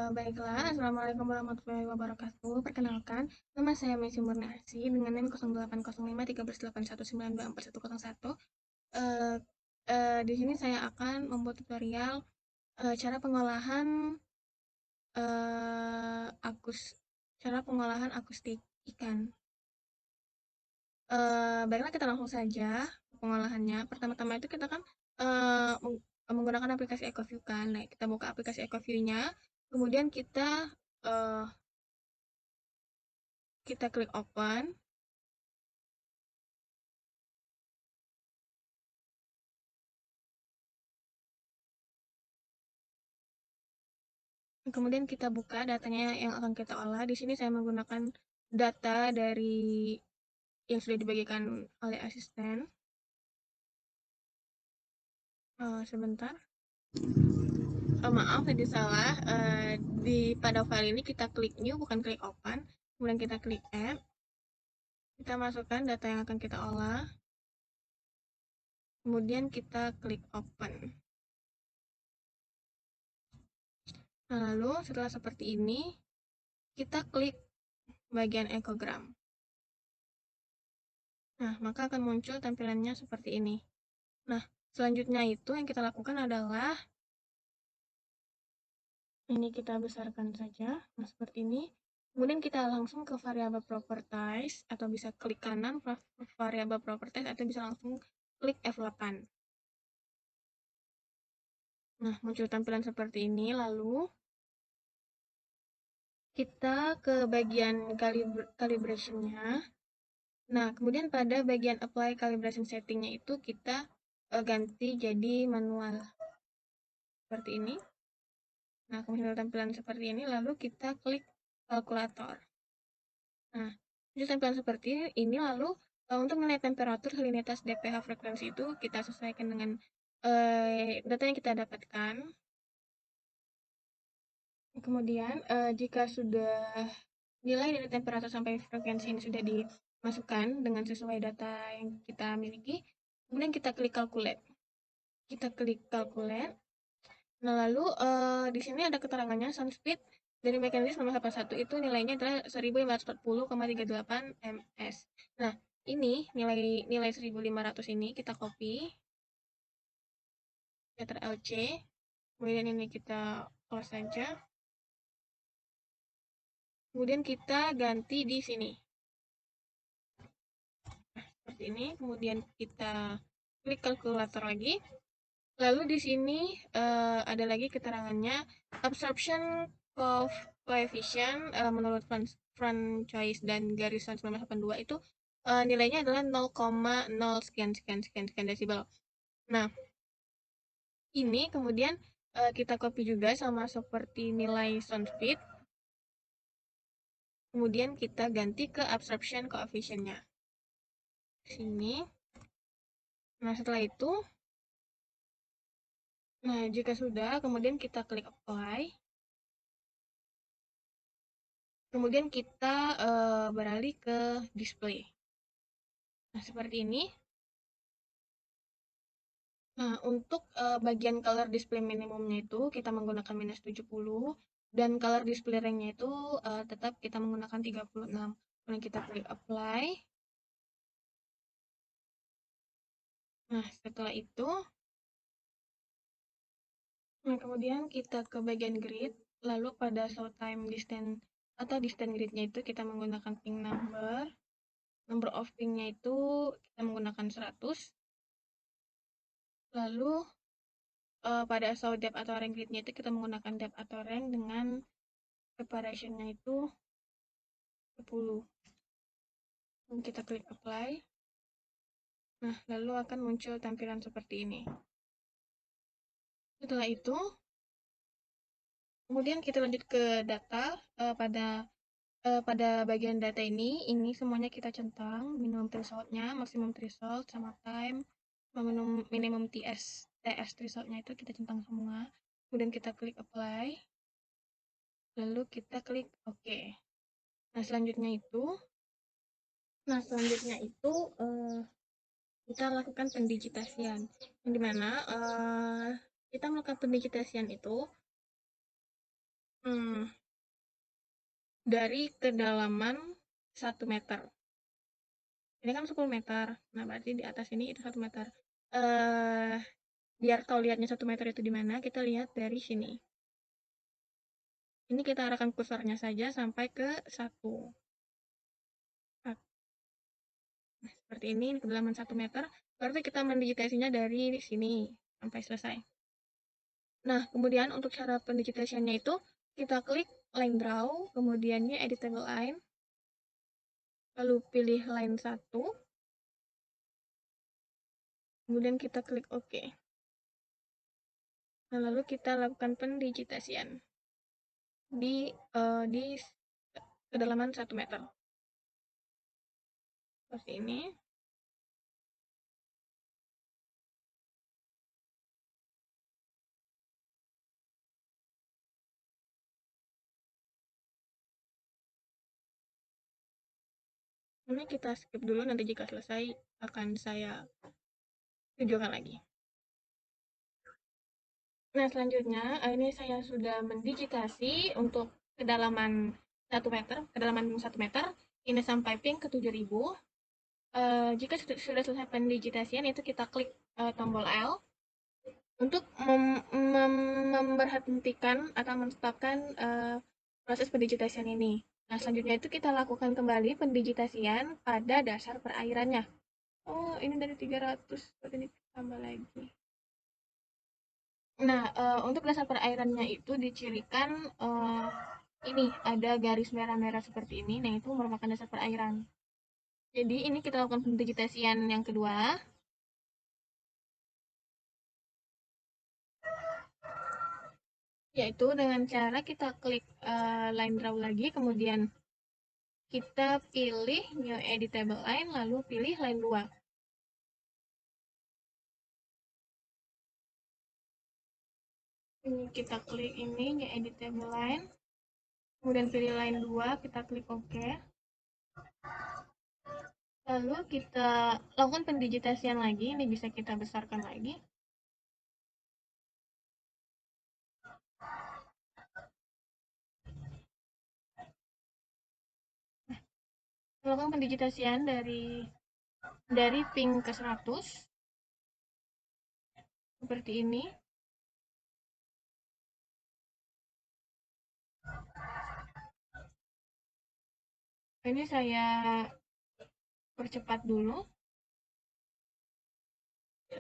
Baiklah, Assalamualaikum warahmatullahi wabarakatuh. Perkenalkan, nama saya Messi Murniasi dengan NIM 08051381924101. Eh, di sini saya akan membuat tutorial cara pengolahan eh, akus cara pengolahan akustik ikan. Baiklah kita langsung saja pengolahannya. Pertama-tama itu kita kan menggunakan aplikasi EcoView kan. Nah, kita buka aplikasi EcoView-nya, kemudian eh, kita klik open. Kemudian kita buka datanya yang akan kita olah. Di sini saya menggunakan data dari yang sudah dibagikan oleh asisten. Sebentar. Maaf, tadi salah. Pada file ini kita klik new, bukan klik open. Kemudian kita klik add. Kita masukkan data yang akan kita olah. Kemudian kita klik open. Nah, lalu setelah seperti ini, kita klik bagian ekogram. Nah, maka akan muncul tampilannya seperti ini. Nah, selanjutnya itu yang kita lakukan adalah ini kita besarkan saja. Nah, seperti ini. Kemudian kita langsung ke variabel properties, atau bisa klik kanan variabel properties, atau bisa langsung klik F8. Nah, muncul tampilan seperti ini. Lalu kita ke bagian calibration-nya. Nah, kemudian pada bagian apply calibration setting-nya itu kita ganti jadi manual. Seperti ini. Nah, kemudian tampilan seperti ini, lalu kita klik kalkulator. Nah, ini tampilan seperti ini, lalu untuk nilai temperatur, salinitas, DPH, frekuensi itu kita sesuaikan dengan data yang kita dapatkan. Kemudian, jika sudah nilai dari temperatur sampai frekuensi ini sudah dimasukkan dengan sesuai data yang kita miliki, kemudian kita klik calculate. Kita klik calculate. Nah, lalu di sini ada keterangannya sound speed dari mekanisme 181 itu nilainya adalah 1540,38 ms. Nah, ini nilai 1500 ini kita copy, Ctrl C, kemudian ini kita close saja. Kemudian kita ganti di sini. Nah, seperti ini. Kemudian kita klik kalkulator lagi. Lalu di sini ada lagi keterangannya absorption coefficient menurut franchise dan garisan 1982 itu nilainya adalah 0,0 sekian sekian sekian sekian desibel. Nah, ini kemudian kita copy juga sama seperti nilai sound speed. Kemudian kita ganti ke absorption coefficient-nya. Sini. Nah, setelah itu jika sudah, kemudian kita klik apply. Kemudian kita beralih ke display. Nah, seperti ini. Nah, untuk bagian color display minimumnya itu kita menggunakan minus 70, dan color display range-nya itu tetap kita menggunakan 36. Kemudian kita klik apply. Nah, setelah itu, kemudian kita ke bagian grid, lalu pada show time distance atau distance grid-nya itu kita menggunakan ping number. Number of ping-nya itu kita menggunakan 100. Lalu pada show depth atau rank grid-nya itu kita menggunakan depth atau rank dengan preparation-nya itu 10. Dan kita klik apply. Nah, lalu akan muncul tampilan seperti ini. Setelah itu, kemudian kita lanjut ke data. Pada bagian data ini semuanya kita centang, minimum threshold-nya, maksimum threshold, sama time, minimum TS threshold-nya itu kita centang semua. Kemudian kita klik apply, lalu kita klik OK. Nah, selanjutnya itu kita lakukan pendigitasian, yang dimana kita melakukan pendigitasian itu Hmm, dari kedalaman 1 meter. Ini kan 10 meter. Nah, berarti di atas ini itu 1 meter. Eh, biar tahu lihatnya 1 meter itu di mana, kita lihat dari sini. Ini kita arahkan kursornya saja sampai ke 1. Nah, seperti ini kedalaman 1 meter. Berarti kita mendigitasinya dari sini sampai selesai. Nah, kemudian untuk cara pendigitasiannya itu, kita klik line draw, kemudiannya editable line, lalu pilih line 1, kemudian kita klik OK. Nah, lalu kita lakukan pendigitasian di kedalaman 1 meter. Seperti ini. Ini kita skip dulu, nanti jika selesai akan saya tunjukkan lagi. Nah, selanjutnya ini saya sudah mendigitasi untuk kedalaman 1 meter, kedalaman 1 meter, ini sampai ping ke 7000. Jika sudah selesai pendigitasian, itu kita klik tombol L untuk memberhentikan atau menstopkan proses pendigitasian ini. Nah, selanjutnya itu kita lakukan kembali pendigitasian pada dasar perairannya. Oh, ini dari 300, berarti ini tambah lagi. Nah, untuk dasar perairannya itu dicirikan ini ada garis merah-merah seperti ini. Nah, itu merupakan dasar perairan. Jadi, ini kita lakukan pendigitasian yang kedua, yaitu dengan cara kita klik line draw lagi, kemudian kita pilih new editable line, lalu pilih line 2. Ini kita klik ini new editable line, kemudian pilih line 2, kita klik OK. Lalu kita lakukan pendigitasian lagi, ini bisa kita besarkan lagi. Melakukan pendigitasian dari ping ke 100 seperti ini. Ini saya percepat dulu.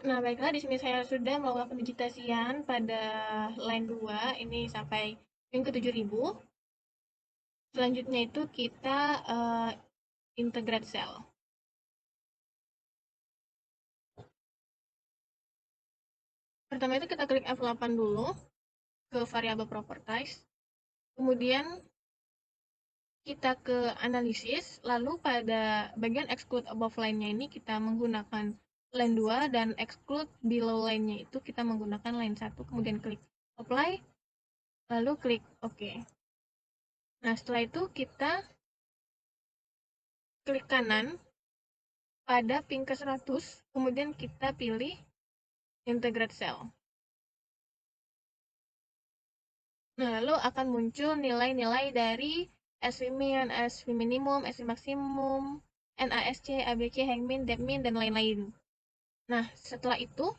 Nah, baiklah, di sini saya sudah melakukan pendigitasian pada line 2 ini sampai ping ke 7000. Selanjutnya itu kita integrate cell. Pertama itu kita klik F8 dulu ke variable properties. Kemudian kita ke analisis, lalu pada bagian exclude above line-nya ini kita menggunakan line 2 dan exclude below line-nya itu kita menggunakan line 1, kemudian klik apply, lalu klik OK. Nah, setelah itu kita klik kanan pada ping ke 100, kemudian kita pilih integrate cell. Nah, lalu akan muncul nilai-nilai dari SVMin, SV minimum, SV maksimum, NASC, ABC, hangmin, depmin, dan lain-lain. Nah, setelah itu,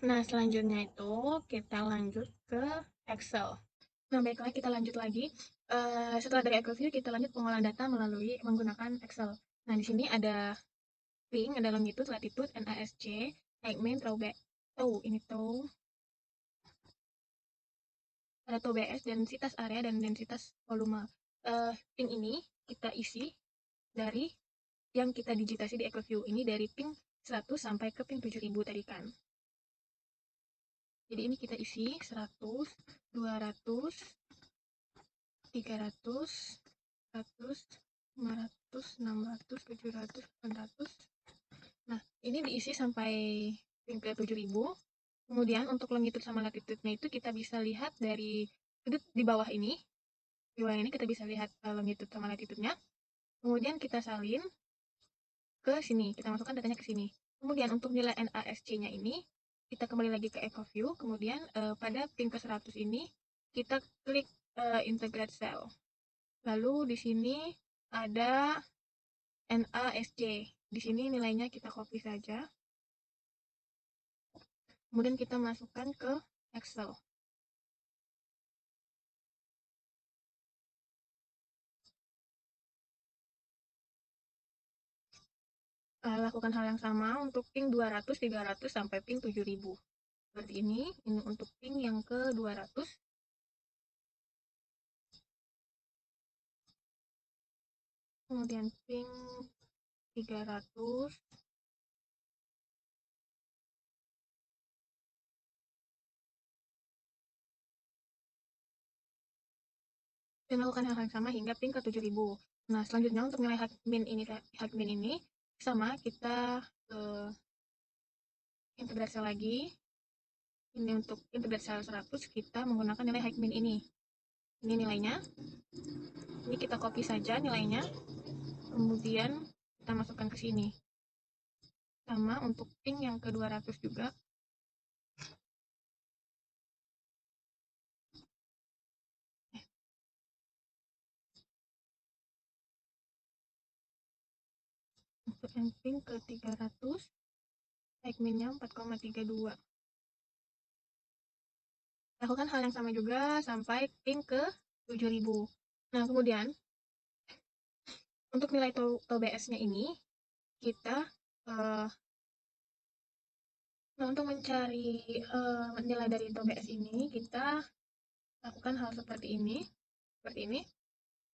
nah selanjutnya itu kita lanjut ke Excel. Nah, baiklah kita lanjut lagi. Setelah dari Excel view, kita lanjut pengolahan data melalui menggunakan Excel. Nah, di sini ada ping, ada longitude, latitude, NASC, hangmin, throwback. Oh, ini tuh atau BS, densitas area dan densitas volume. Ping ini kita isi dari yang kita digitasi di EcoView ini dari ping 100 sampai ke ping 7000 tadi kan. Jadi ini kita isi 100, 200, 300, 100, 500, 600, 700, 800. Nah, ini diisi sampai ping ke 7000. Kemudian untuk longitude sama latitude-nya itu kita bisa lihat dari di bawah ini. Di bawah ini kita bisa lihat longitude sama latitude-nya. Kemudian kita salin ke sini, kita masukkan datanya ke sini. Kemudian untuk nilai NASC-nya ini kita kembali lagi ke EcoView, kemudian pada ping ke-100 ini kita klik integrate cell. Lalu di sini ada NASJ. Di sini nilainya kita copy saja. Kemudian kita masukkan ke Excel. Lakukan hal yang sama untuk ping 200, 300, sampai ping 7000. Seperti ini untuk ping yang ke 200. Kemudian ping 300. Dan lakukan hal yang sama hingga ping ke 7000. Nah, selanjutnya untuk nilai HACMIN ini sama, kita integrasi lagi. Ini untuk integrasi 100 kita menggunakan nilai HACMIN ini. Ini nilainya. Ini kita copy saja nilainya. Kemudian kita masukkan ke sini. Sama untuk ping yang ke 200 juga. Untuk yang ping ke 300, HACMIN-nya 4,32. Lakukan hal yang sama juga sampai ping ke 7000. Nah, kemudian untuk nilai TOBS-nya ini kita untuk mencari nilai dari TOBS ini kita lakukan hal seperti ini.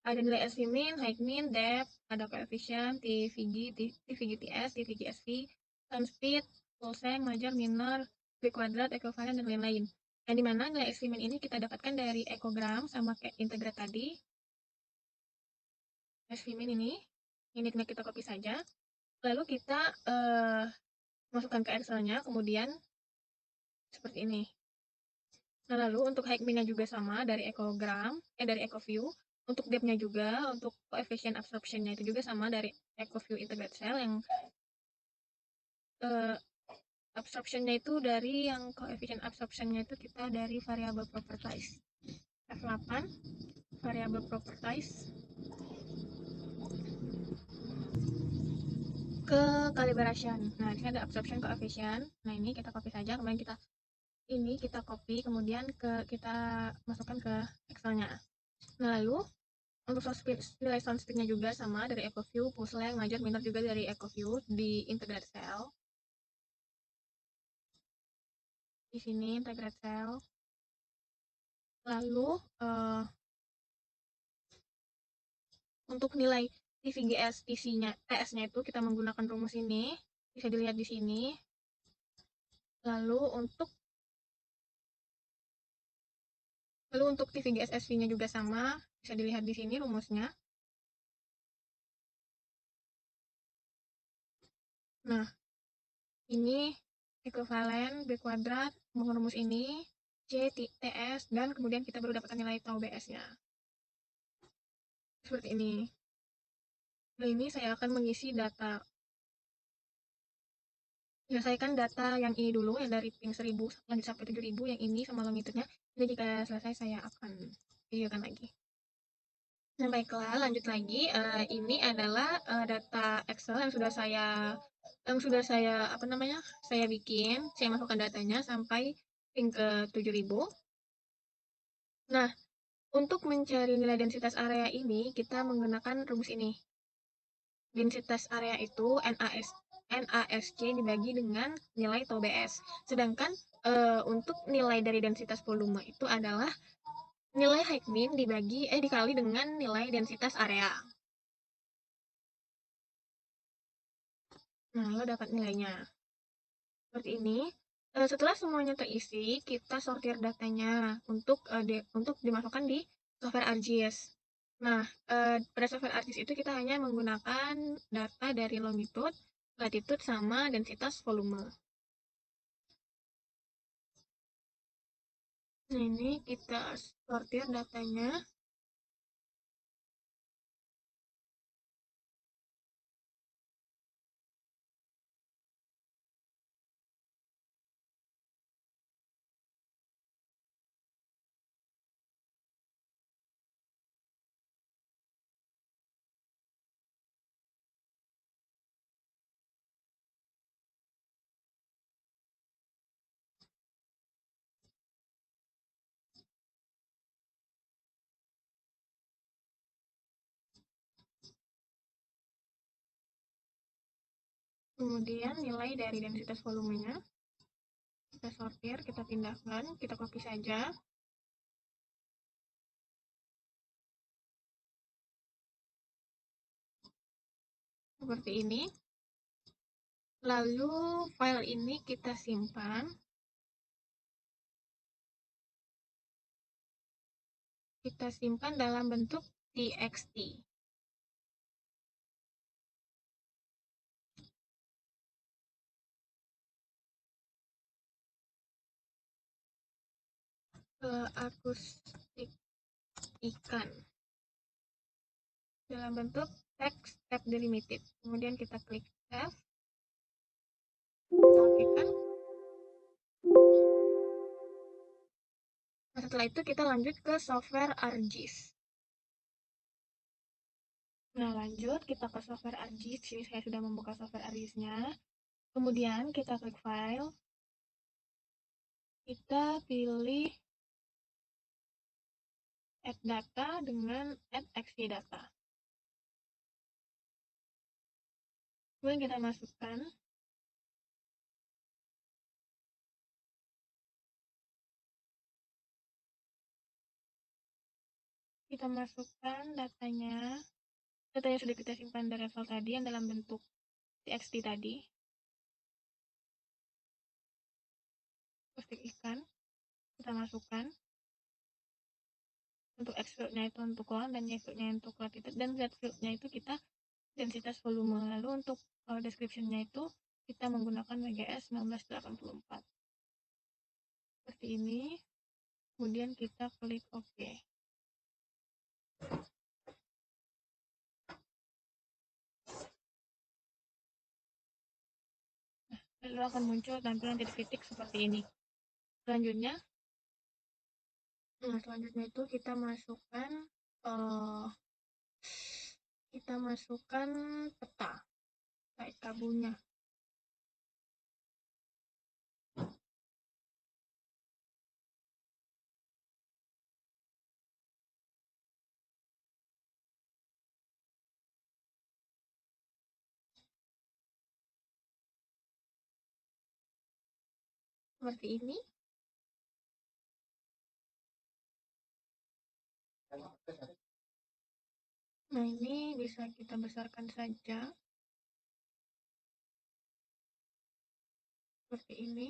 Ada nilai SVMIN, HACMIN, depth, ada koefisien, TVG, TVGTS, TVGSV, time speed, pulseng, major, minor, V kuadrat, equivalent, dan lain-lain. Yang dimana nilai SVMIN ini kita dapatkan dari ekogram sama kayak integrate tadi. SVMIN ini kita copy saja. Lalu kita masukkan ke Excel-nya, kemudian seperti ini. Nah, lalu untuk HACMIN-nya juga sama dari dari EcoView. Untuk depth-nya juga, untuk coefficient absorption-nya itu juga sama dari EcoView integrate cell yang absorption-nya itu dari yang coefficient absorption-nya itu kita dari variable properties. F8 variable properties ke calibration. Nah, ini ada absorption coefficient. Nah, ini kita copy saja, kemudian kita copy, kemudian kita masukkan ke Excel-nya. Nah, lalu untuk nilai sound speed-nya juga sama dari EcoView, pulseng, major, minor juga dari EcoView di integrate cell. Di sini integrate cell. Lalu untuk nilai TVGS TS-nya itu kita menggunakan rumus ini, bisa dilihat di sini. Lalu untuk TVGS SV-nya juga sama, bisa dilihat di sini rumusnya. Nah, ini ekuivalen B kuadrat, rumus ini, C, TS, dan kemudian kita baru dapatkan nilai tau BS-nya. Seperti ini. Nah, ini saya akan mengisi data. Selesaikan data yang ini dulu, yang dari ping 1000 lanjut sampai 7000, yang ini sama longitude-nya. Jadi jika selesai saya akan videokan lagi. Nah, baiklah, lanjut lagi. Ini adalah data Excel yang sudah saya saya bikin. Saya masukkan datanya sampai ping ke 7000. Nah, untuk mencari nilai densitas area ini kita menggunakan rumus ini. Densitas area itu NASC dibagi dengan nilai TOBS. Sedangkan untuk nilai dari densitas volume itu adalah nilai HACMIN dikali dengan nilai densitas area. Nah, lo dapat nilainya. Seperti ini. Setelah semuanya terisi, kita sortir datanya untuk dimasukkan di software ArcGIS. Nah, pada software ArcGIS itu kita hanya menggunakan data dari longitude, latitude, sama densitas volume. Nah, ini kita sortir datanya. Kemudian nilai dari densitas volumenya. Kita sortir, kita pindahkan, kita copy saja. Seperti ini. Lalu file ini kita simpan. Kita simpan dalam bentuk txt. Akustik ikan dalam bentuk text tab delimited. Kemudian kita klik save. Kita oke kan. Nah, setelah itu kita lanjut ke software ArcGIS. Nah, lanjut kita ke software ArcGIS. Sini saya sudah membuka software ArcGIS-nya. Kemudian kita klik file. Kita pilih add data dengan add xy data. Kemudian kita masukkan. Kita masukkan datanya. Datanya sudah kita simpan dari file tadi yang dalam bentuk txt tadi. Akustik ikan. Kita masukkan. Untuk X field-nya itu untuk kolam dan Y field-nya untuk latitude, dan Z field-nya itu kita densitas volume. Lalu untuk description-nya itu kita menggunakan WGS 1984. Seperti ini. Kemudian kita klik OK. Lalu akan muncul tampilan titik-titik seperti ini. Selanjutnya itu kita masukkan peta kait kabulnya. Seperti ini. Nah, ini bisa kita besarkan saja. Seperti ini.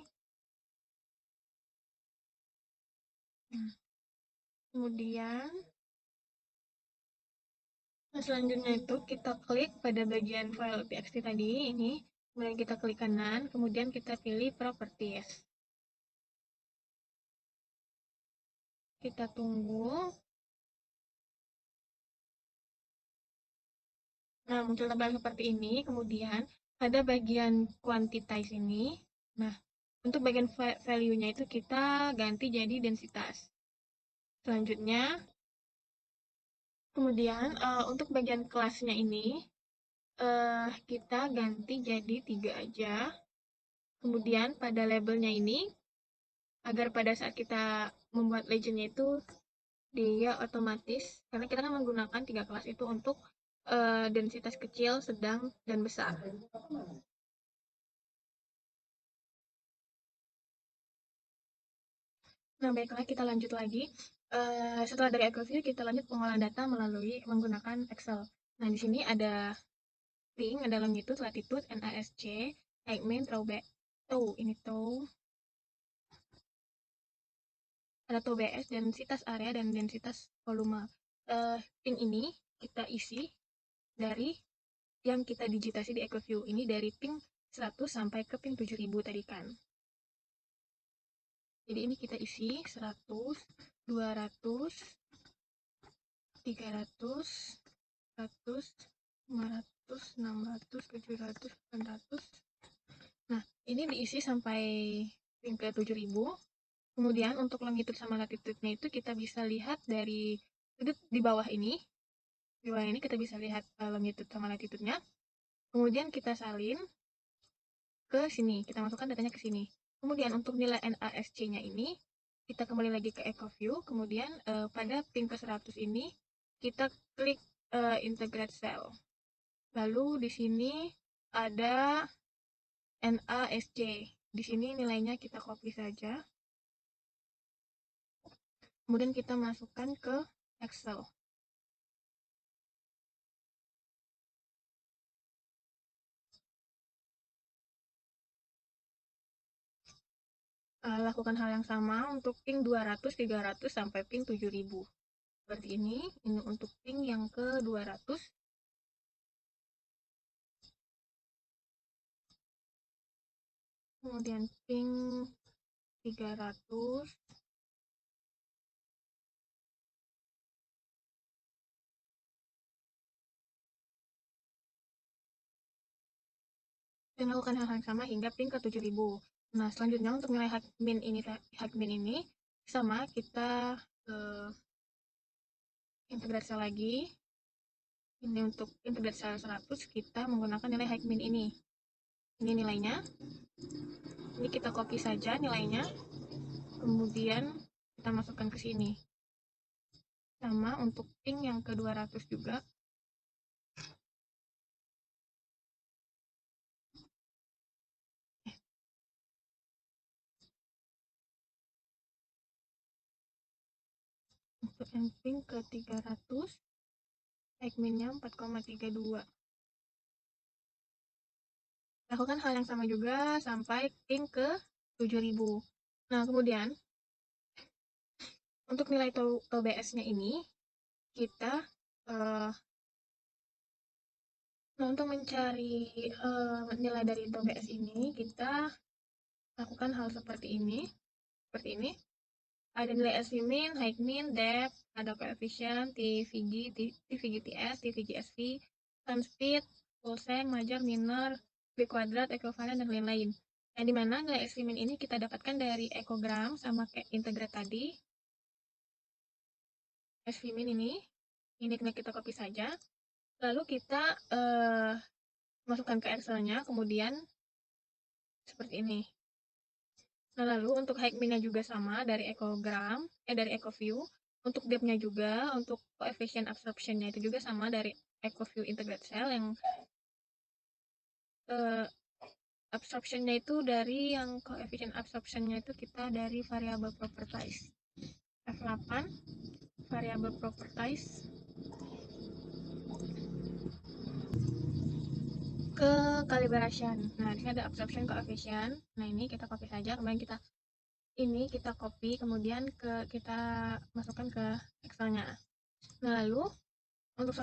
Kemudian selanjutnya itu kita klik pada bagian file txt tadi ini, kemudian kita klik kanan, kemudian kita pilih properties. Kita tunggu. Nah, muncul tabel seperti ini. Kemudian pada bagian quantities ini, nah untuk bagian value-nya itu kita ganti jadi densitas. Selanjutnya, kemudian untuk bagian kelasnya ini kita ganti jadi 3 aja. Kemudian pada labelnya ini, agar pada saat kita membuat legendnya itu dia otomatis, karena kita kan menggunakan 3 kelas itu untuk densitas kecil, sedang, dan besar. Nah, baiklah, kita lanjut lagi. Setelah dari EcoView, kita lanjut pengolahan data melalui menggunakan Excel. Nah, di sini ada ping, ada longitude, latitude, NASC, height main, ini ada tau BS, densitas area, dan densitas volume. Ping ini kita isi dari yang kita digitasi di EcoView. Ini dari ping 100 sampai ke ping 7000 tadi kan. Jadi ini kita isi 100, 200, 300, 100, 500, 600, 700, 800. Nah, ini diisi sampai ping ke 7000. Kemudian untuk longitude sama latitude-nya itu kita bisa lihat dari sudut di bawah ini. Di bawah ini kita bisa lihat longitude sama latitude-nya. Kemudian kita salin ke sini, kita masukkan datanya ke sini. Kemudian untuk nilai NASC-nya ini, kita kembali lagi ke EcoView, kemudian pada ping ke 100 ini, kita klik integrate cell. Lalu di sini ada NASJ. Di sini nilainya kita copy saja. Kemudian kita masukkan ke Excel. Lakukan hal yang sama untuk ping 200, 300, sampai ping 7000. Seperti ini untuk ping yang ke 200. Kemudian ping 300. Dan lakukan hal yang sama hingga ping ke 7000. Nah, selanjutnya untuk nilai hakmin ini sama, kita integrasi lagi. Ini untuk integrasi 100, kita menggunakan nilai hakmin ini. Ini nilainya. Ini kita copy saja nilainya. Kemudian kita masukkan ke sini. Sama untuk ping yang ke 200 juga. Untuk yang ping ke 300, hakminnya 4,32. Lakukan hal yang sama juga sampai ping ke 7000. Nah, kemudian untuk nilai TOBS-nya ini, kita untuk mencari nilai dari TOBS ini, kita lakukan hal seperti ini. Ada nilai SVmin, HICmin, depth, ada koefisien, TVG, TVGTS, TVGSV, time speed, pulseng, major, minor, B kuadrat, ekuivalen, dan lain-lain. Nah, di mana nilai SVmin ini kita dapatkan dari ekogram sama kayak integrat tadi. SVmin ini kita copy saja. Lalu kita masukkan ke Excel-nya, kemudian seperti ini. Nah, lalu untuk HICmin-nya juga sama dari ekogram, dari EcoView. Untuk depth-nya juga, untuk coefficient absorption-nya itu juga sama dari EcoView integrate cell, yang absorption-nya itu dari yang coefficient absorption-nya itu kita dari variable properties. F8, variable properties, ke calibration. Nah, di sini ada absorption coefficient. Nah, ini kita copy saja, kemudian kita copy, kemudian kita masukkan ke Excel-nya. Nah, lalu untuk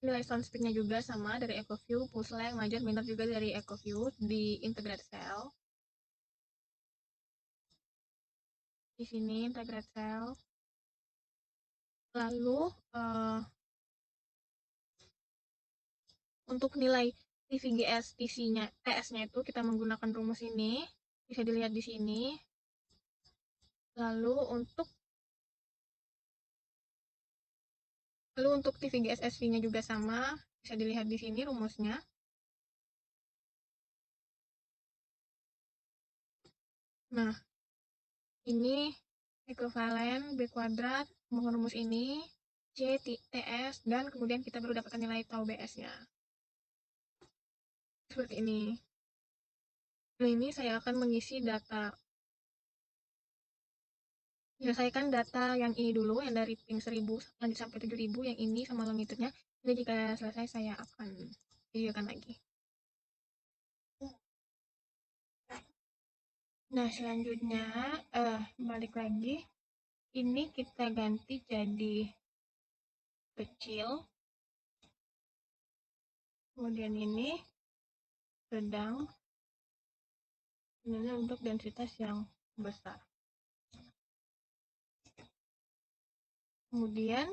nilai sound speed-nya juga sama dari EcoView, pulseng, major, minor juga dari EcoView di integrate cell. Di sini integrate cell. Lalu untuk nilai TVGS TS-nya itu kita menggunakan rumus ini, bisa dilihat di sini. Lalu untuk TVGS SV-nya juga sama, bisa dilihat di sini rumusnya. Nah, ini ekuivalen B kuadrat, rumus ini, C, TS, dan kemudian kita baru dapatkan nilai tau BS-nya. Seperti ini. Nah, ini saya akan mengisi data. Selesaikan data yang ini dulu, yang dari ping 1000 lanjut sampai 7000, yang ini sama longitudenya. Jadi jika selesai, saya akan videokan lagi. Nah, selanjutnya, balik lagi. Ini kita ganti jadi kecil. Kemudian ini sedang. Ini untuk densitas yang besar. Kemudian,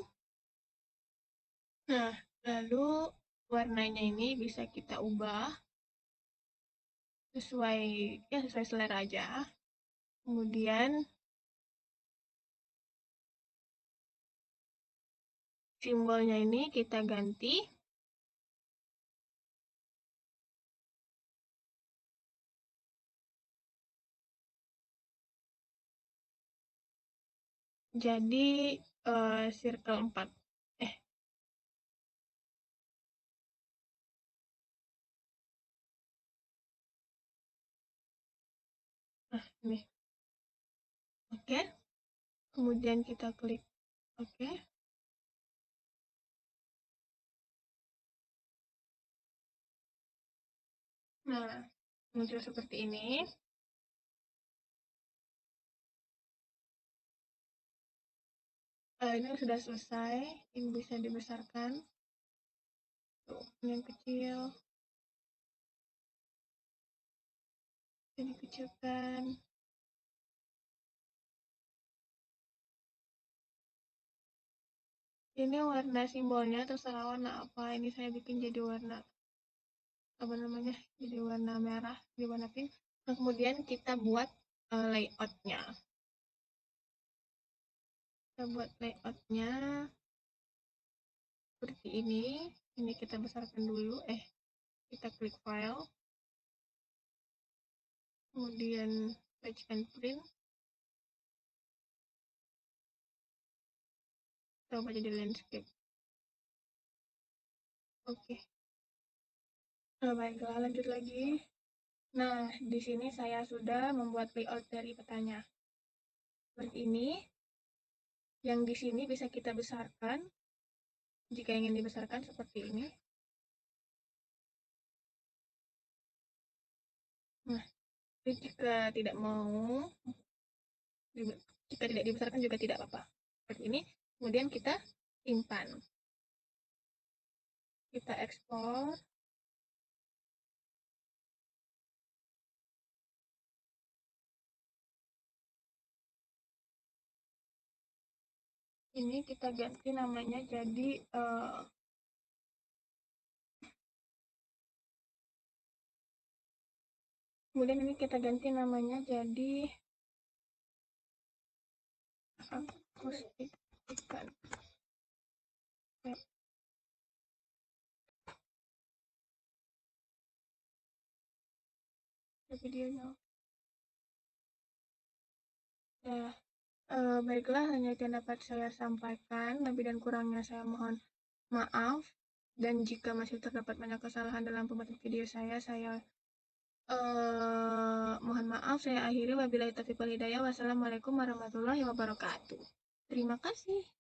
nah, lalu warnanya ini bisa kita ubah sesuai selera aja. Kemudian simbolnya ini kita ganti jadi circle 4. Nah, ini. Oke. Kemudian kita klik oke. Nah, muncul seperti ini. Ini sudah selesai. Ini bisa dibesarkan. Tuh, ini yang kecil. Bisa dikecilkan. Ini warna simbolnya terserah warna apa. Ini saya bikin jadi warna apa namanya? Jadi warna merah, jadi warna pink. Nah, kemudian kita buat layoutnya. Kita buat layoutnya seperti ini. Ini kita besarkan dulu. Kita klik file. Kemudian page and print. Coba jadi landscape. Oke. Nah, baiklah, lanjut lagi. Nah, di sini saya sudah membuat layout dari petanya. Seperti ini. Yang di sini bisa kita besarkan. Jika ingin dibesarkan seperti ini. Nah, jika tidak mau, jika tidak dibesarkan juga tidak apa-apa. Seperti ini. Kemudian kita simpan. Kita ekspor. Ini kita ganti namanya jadi kemudian ini kita ganti namanya jadi akustik ikan. Videonya. Ya, baiklah, hanya itu yang dapat saya sampaikan. Lebih dan kurangnya saya mohon maaf. Dan jika masih terdapat banyak kesalahan dalam pembuatan video saya mohon maaf. Saya akhiri. Wabillahi taufiq wal hidayah. Wassalamualaikum warahmatullahi wabarakatuh. Terima kasih.